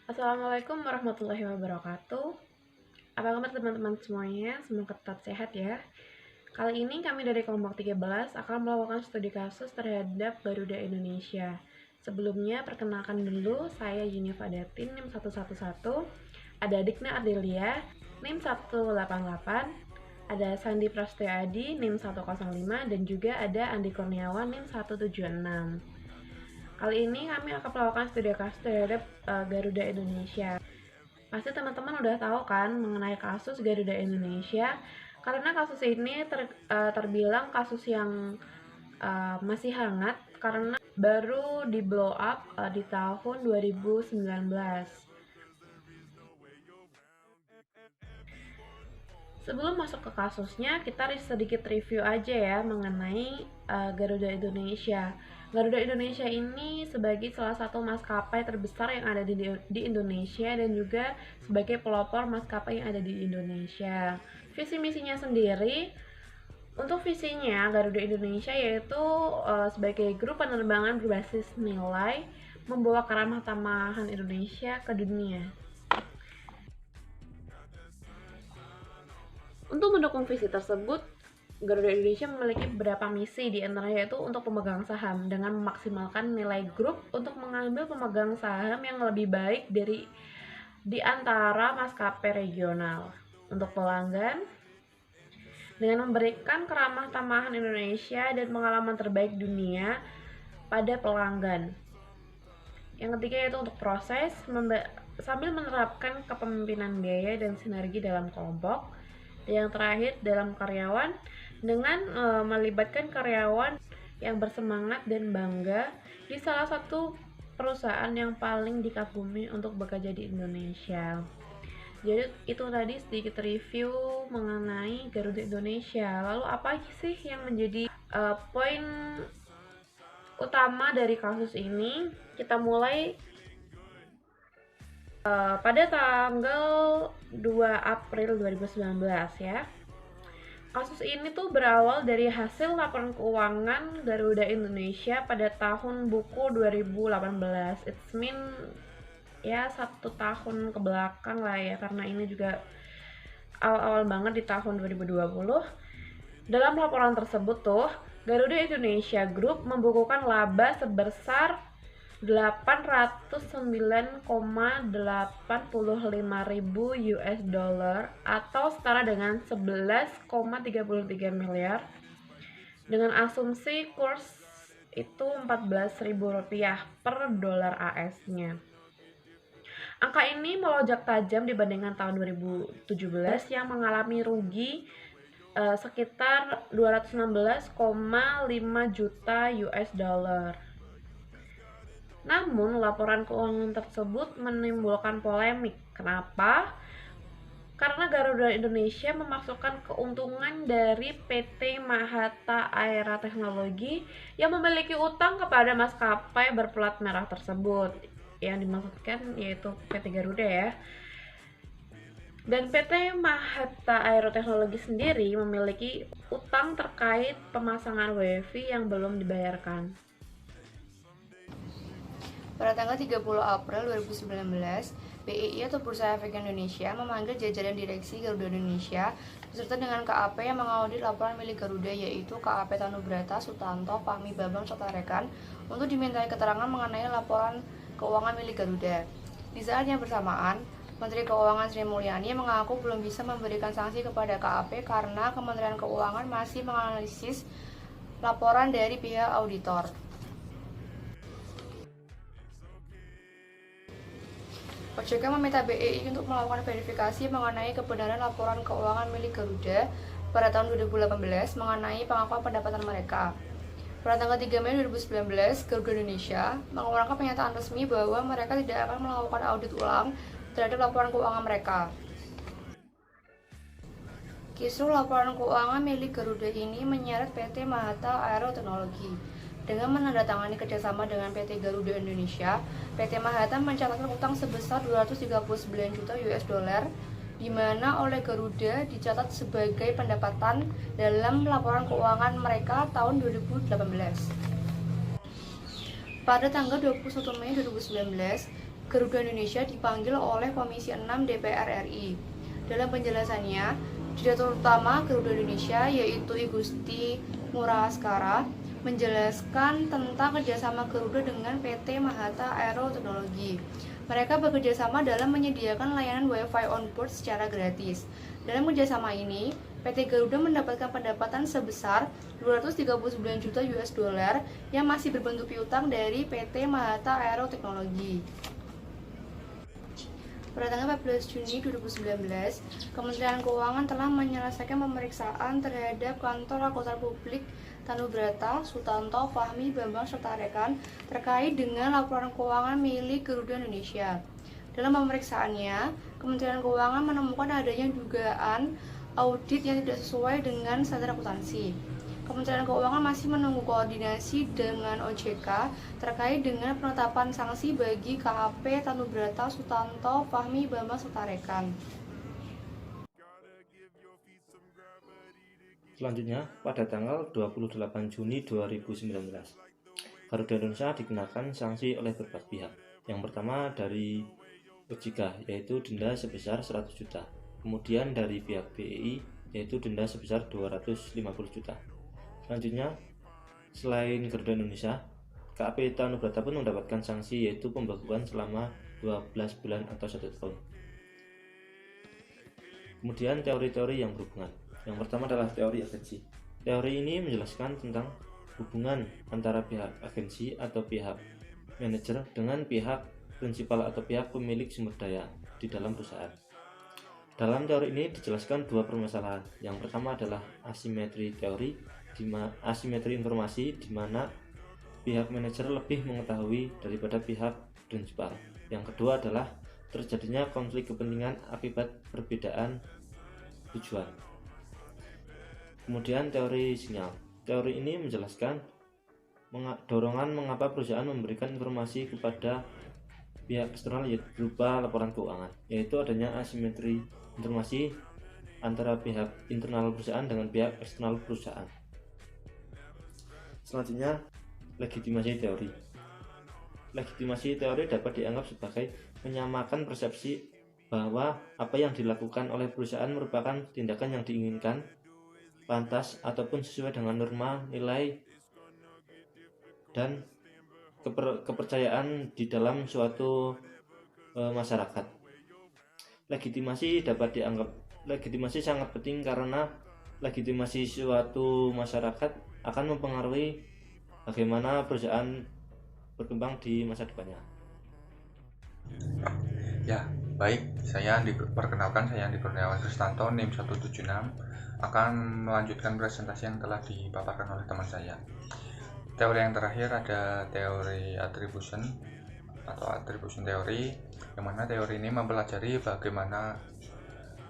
Assalamualaikum warahmatullahi wabarakatuh. Apa kabar teman-teman semuanya? Semoga tetap sehat ya. Kali ini kami dari kelompok 13 akan melakukan studi kasus terhadap Garuda Indonesia. Sebelumnya perkenalkan dulu, saya Yunifa Datin NIM 111, ada Dikna Ardelia NIM 188, ada Sandi Prasetyo Adi NIM 105, dan juga ada Andi Kurniawan NIM 176. Kali ini kami akan melakukan studi kasus terhadap Garuda Indonesia. Pasti teman-teman udah tahu kan mengenai kasus Garuda Indonesia, karena kasus ini terbilang kasus yang masih hangat karena baru di blow up di tahun 2019. Sebelum masuk ke kasusnya, kita sedikit review aja ya mengenai Garuda Indonesia. Garuda Indonesia ini sebagai salah satu maskapai terbesar yang ada di Indonesia dan juga sebagai pelopor maskapai yang ada di Indonesia. Visi misinya sendiri, untuk visinya Garuda Indonesia yaitu sebagai grup penerbangan berbasis nilai membawa keramah tamahan Indonesia ke dunia. Untuk mendukung visi tersebut, Garuda Indonesia memiliki beberapa misi, di antaranya yaitu untuk pemegang saham dengan memaksimalkan nilai grup untuk mengambil pemegang saham yang lebih baik di antara maskapai regional. Untuk pelanggan, dengan memberikan keramah tamahan Indonesia dan pengalaman terbaik dunia pada pelanggan. Yang ketiga yaitu untuk proses, sambil menerapkan kepemimpinan biaya dan sinergi dalam kelompok. Dan yang terakhir dalam karyawan, dengan melibatkan karyawan yang bersemangat dan bangga di salah satu perusahaan yang paling dikagumi untuk bekerja di Indonesia. Jadi itu tadi sedikit review mengenai Garuda Indonesia. Lalu apa sih yang menjadi poin utama dari kasus ini? Kita mulai pada tanggal 2 April 2019 ya. Kasus ini tuh berawal dari hasil laporan keuangan Garuda Indonesia pada tahun buku 2018. It's mean ya 1 tahun ke belakang lah ya, karena ini juga awal-awal banget di tahun 2020. Dalam laporan tersebut tuh, Garuda Indonesia Group membukukan laba sebesar 809,85000 US dollar atau setara dengan 11,33 miliar dengan asumsi kurs itu Rp14.000 per dolar AS-nya. Angka ini melonjak tajam dibandingkan tahun 2017 yang mengalami rugi sekitar 216,5 juta US dollar. Namun, laporan keuangan tersebut menimbulkan polemik. Kenapa? Karena Garuda Indonesia memasukkan keuntungan dari PT Mahata Aera Teknologi yang memiliki utang kepada maskapai berplat merah tersebut. Yang dimaksudkan yaitu PT Garuda ya. Dan PT Mahata Aeroteknologi sendiri memiliki utang terkait pemasangan WiFi yang belum dibayarkan. Pada tanggal 30 April 2019, BEI atau Bursa Efek Indonesia memanggil jajaran direksi Garuda Indonesia beserta dengan KAP yang mengaudit laporan milik Garuda, yaitu KAP Tanubrata, Sutanto, Fahmi, Bambang, serta rekan untuk dimintai keterangan mengenai laporan keuangan milik Garuda. Di saat yang bersamaan, Menteri Keuangan Sri Mulyani mengaku belum bisa memberikan sanksi kepada KAP karena Kementerian Keuangan masih menganalisis laporan dari pihak auditor. OJK meminta BEI untuk melakukan verifikasi mengenai kebenaran laporan keuangan milik Garuda pada tahun 2018 mengenai pengakuan pendapatan mereka. Pada tanggal 3 Mei 2019, Garuda Indonesia mengeluarkan pernyataan resmi bahwa mereka tidak akan melakukan audit ulang terhadap laporan keuangan mereka. Kisruh laporan keuangan milik Garuda ini menyeret PT Mahata Aeroteknologi. Dengan menandatangani kerjasama dengan PT Garuda Indonesia, PT Mahata mencatatkan utang sebesar 239 juta US dollar, di mana oleh Garuda dicatat sebagai pendapatan dalam laporan keuangan mereka tahun 2018. Pada tanggal 21 Mei 2019, Garuda Indonesia dipanggil oleh Komisi 6 DPR RI. Dalam penjelasannya, Direktur Utama Garuda Indonesia yaitu I Gusti Ngurah Askara menjelaskan tentang kerjasama Garuda dengan PT Mahata Aero Teknologi. Mereka bekerjasama dalam menyediakan layanan Wi-Fi on board secara gratis. Dalam kerjasama ini, PT Garuda mendapatkan pendapatan sebesar 239 juta US dollar yang masih berbentuk piutang dari PT Mahata Aero Teknologi. Pada tanggal 14 Juni 2019, Kementerian Keuangan telah menyelesaikan pemeriksaan terhadap kantor akuntan publik Tanubrata, Sutanto, Fahmi, Bambang, serta rekan terkait dengan laporan keuangan milik Garuda Indonesia. Dalam pemeriksaannya, Kementerian Keuangan menemukan adanya dugaan audit yang tidak sesuai dengan standar akuntansi. Kementerian Keuangan masih menunggu koordinasi dengan OJK terkait dengan penetapan sanksi bagi KAP Tanubrata, Sutanto, Fahmi, Bambang, serta rekan. Selanjutnya, pada tanggal 28 Juni 2019, Garuda Indonesia dikenakan sanksi oleh berbagai pihak. Yang pertama dari OJK, yaitu denda sebesar 100 juta. Kemudian dari pihak BEI, yaitu denda sebesar 250 juta. Selanjutnya, selain Garuda Indonesia, KAP Tanubrata pun mendapatkan sanksi, yaitu pembekuan selama 12 bulan atau 1 tahun. Kemudian teori-teori yang berhubungan. Yang pertama adalah teori agensi. Teori ini menjelaskan tentang hubungan antara pihak agensi atau pihak manajer dengan pihak prinsipal atau pihak pemilik sumber daya di dalam perusahaan. Dalam teori ini dijelaskan dua permasalahan. Yang pertama adalah asimetri teori, asimetri informasi di mana pihak manajer lebih mengetahui daripada pihak prinsipal. Yang kedua adalah terjadinya konflik kepentingan akibat perbedaan tujuan. Kemudian teori sinyal. Teori ini menjelaskan dorongan mengapa perusahaan memberikan informasi kepada pihak eksternal berupa laporan keuangan, yaitu adanya asimetri informasi antara pihak internal perusahaan dengan pihak eksternal perusahaan. Selanjutnya, legitimasi teori. Legitimasi teori dapat dianggap sebagai menyamakan persepsi bahwa apa yang dilakukan oleh perusahaan merupakan tindakan yang diinginkan, pantas, ataupun sesuai dengan norma, nilai, dan kepercayaan di dalam suatu masyarakat. Legitimasi sangat penting karena legitimasi suatu masyarakat akan mempengaruhi bagaimana perusahaan berkembang di masa depannya. Ya, baik, perkenalkan saya Andi Kurniawan Kristanto, NIM 176, akan melanjutkan presentasi yang telah dipaparkan oleh teman saya. Teori yang terakhir ada teori attribution atau attribution theory, yang mana teori ini mempelajari bagaimana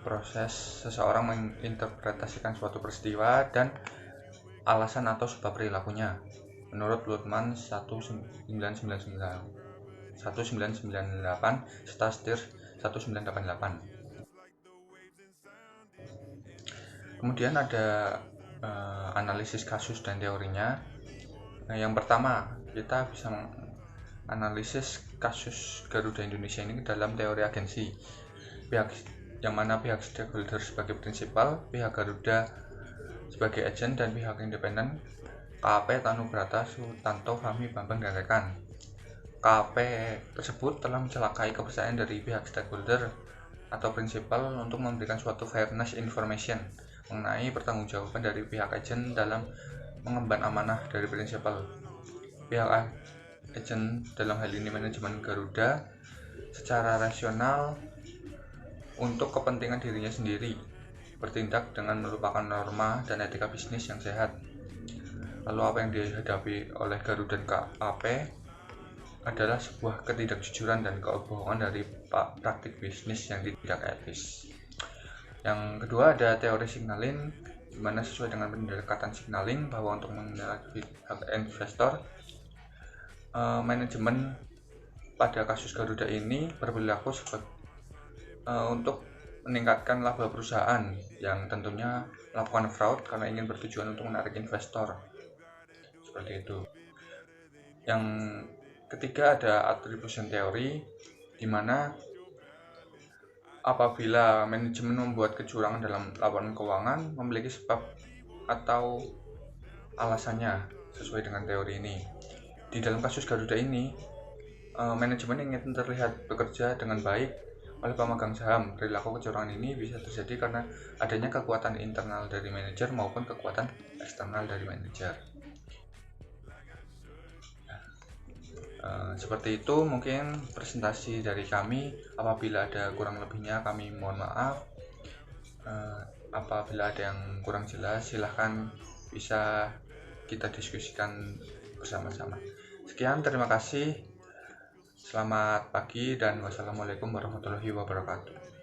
proses seseorang menginterpretasikan suatu peristiwa dan alasan atau sebab perilakunya menurut Luhmann 1998 serta Stier 1988. Kemudian ada analisis kasus dan teorinya. Yang pertama, kita bisa menganalisis kasus Garuda Indonesia ini dalam teori agensi, yang mana pihak stakeholder sebagai prinsipal, pihak Garuda sebagai agen, dan pihak independen KAP Tanubrata, Sutanto, Fahmi, Bambang, dan rekan. KAP tersebut telah mencelakai kepercayaan dari pihak stakeholder atau prinsipal untuk memberikan suatu fairness information mengenai pertanggungjawaban dari pihak agen dalam mengemban amanah dari prinsipal. Pihak agen dalam hal ini manajemen Garuda secara rasional untuk kepentingan dirinya sendiri bertindak dengan melupakan norma dan etika bisnis yang sehat. Lalu apa yang dihadapi oleh Garuda dan KAP adalah sebuah ketidakjujuran dan kebohongan dari praktik bisnis yang tidak etis. Yang kedua ada teori signaling, di mana sesuai dengan pendekatan signaling bahwa untuk mengendalikan pihak investor, manajemen pada kasus Garuda ini berperilaku untuk meningkatkan laba perusahaan yang tentunya melakukan fraud karena ingin bertujuan untuk menarik investor. Seperti itu. Yang ketiga ada attribution theory, di mana apabila manajemen membuat kecurangan dalam laporan keuangan memiliki sebab atau alasannya sesuai dengan teori ini. Di dalam kasus Garuda ini, manajemen ingin terlihat bekerja dengan baik oleh pemegang saham. Perilaku kecurangan ini bisa terjadi karena adanya kekuatan internal dari manajer maupun kekuatan eksternal dari manajer. Seperti itu mungkin presentasi dari kami. Apabila ada kurang lebihnya kami mohon maaf. Apabila ada yang kurang jelas silahkan bisa kita diskusikan bersama-sama. Sekian, terima kasih. Selamat pagi dan wassalamualaikum warahmatullahi wabarakatuh.